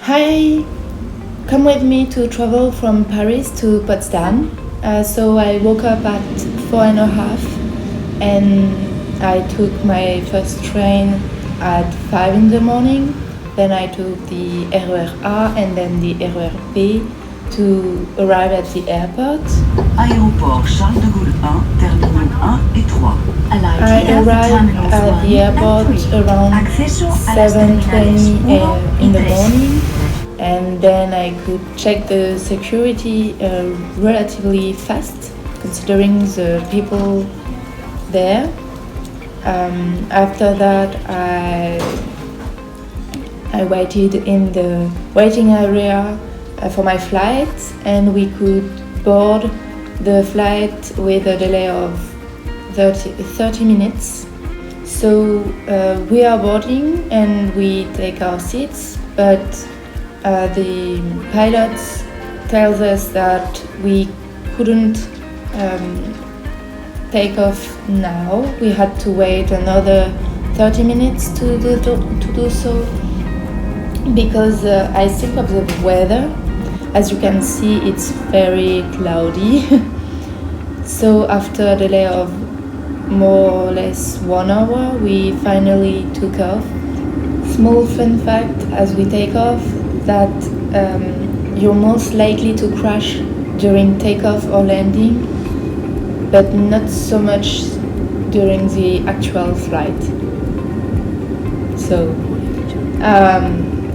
Hi, come with me to travel from Paris to Potsdam. So I woke up at 4:30 and I took my first train at 5 in the morning. Then I took the RER A and then the RER B to arrive at the airport. Aéroport Charles de Gaulle 1, terminaux 1 et 3. I arrived at the airport around 7:20 in the morning, and then I could check the security relatively fast, considering the people there. After that, I waited in the waiting area for my flight, and we could board the flight with a delay of 30 minutes. So we are boarding and we take our seats, but the pilots tells us that we couldn't take off now. We had to wait another 30 minutes to do so, because I think of the weather. As you can see, it's very cloudy. So after a delay of more or less 1 hour, we finally took off. Small fun fact as we take off, that you're most likely to crash during takeoff or landing, but not so much during the actual flight. So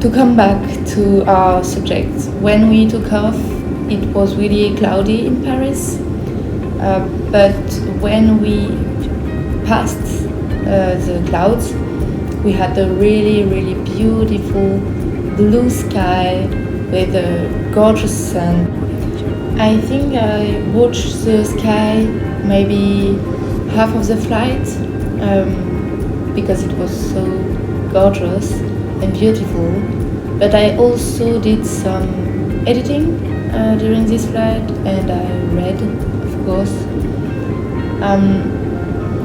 to come back to our subject, when we took off, it was really cloudy in Paris, but when we passed the clouds, we had a really beautiful blue sky with a gorgeous sun. I think I watched the sky maybe half of the flight, because it was so gorgeous and beautiful. But I also did some editing during this flight, and I read, of course.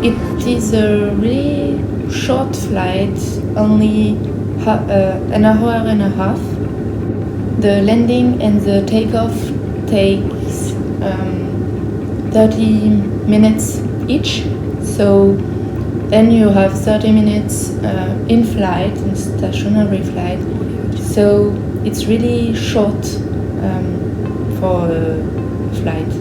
It is a really short flight, only an hour and a half. The landing and the takeoff takes 30 minutes each. So then you have 30 minutes in flight, in stationary flight. So it's really short for a flight.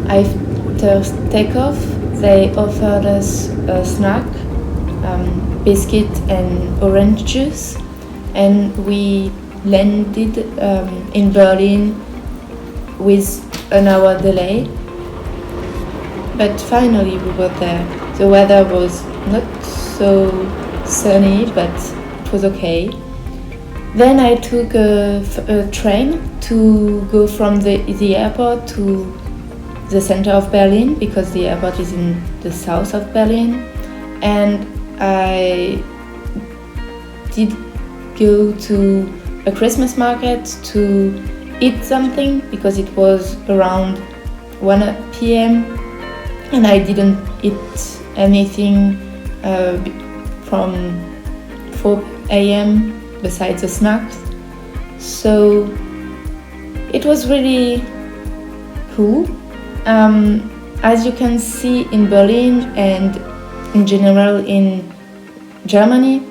After takeoff, they offered us a snack, biscuit and orange juice, and we landed in Berlin with an hour delay. But finally we were there. The weather was not so sunny, but it was okay. Then I took a train to go from the airport to the center of Berlin, because the airport is in the south of Berlin, and I did go to a Christmas market to eat something, because it was around 1 p.m. and I didn't eat anything from 4 a.m. besides the snacks. So it was really cool. As you can see in Berlin and in general in Germany,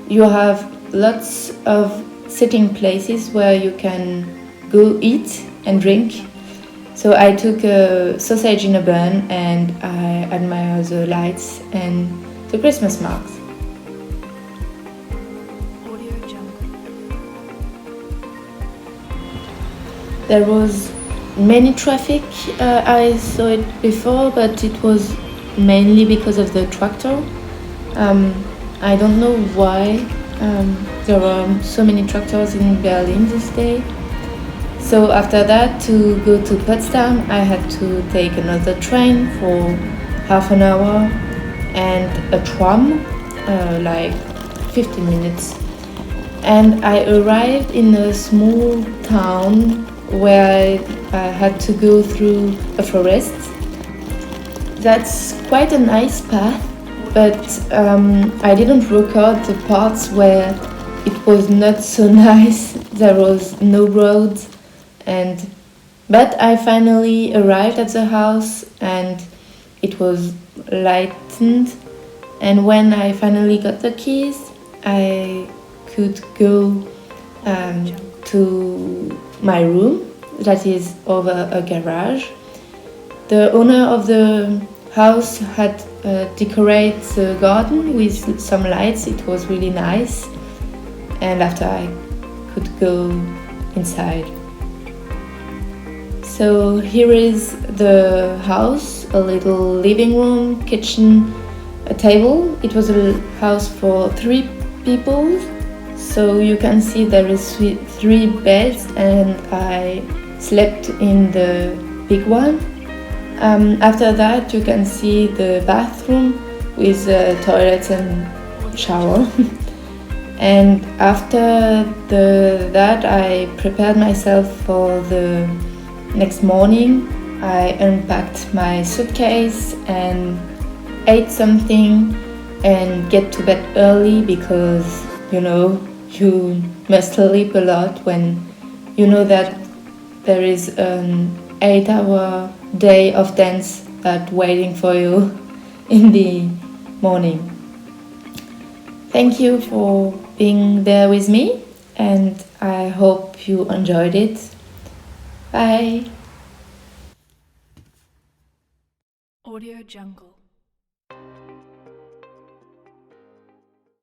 you have lots of sitting places where you can go eat and drink. So I took a sausage in a bun and I admire the lights and the Christmas marks. There was many traffic. I saw it before, but it was mainly because of the tractor. I don't know why there are so many tractors in Berlin this day. So after that, to go to Potsdam, I had to take another train for half an hour and a tram, like 15 minutes. And I arrived in a small town where I had to go through a forest. That's quite a nice path, but I didn't record the parts where it was not so nice. There was no road, but I finally arrived at the house and it was lightened. And when I finally got the keys, I could go to my room that is over a garage. The owner of the house had decorated the garden with some lights. It was really nice. And after I could go inside. So here is the house, a little living room, kitchen, a table. It was a house for 3 people. So you can see there is 3 beds and I slept in the big one. After that you can see the bathroom with the toilet and shower. And after that I prepared myself for the next morning. I unpacked my suitcase and ate something and get to bed early because you must sleep a lot when you know that there is an 8-hour day of dance waiting for you in the morning. Thank you for being there with me and I hope you enjoyed it. Bye. Audio Jungle.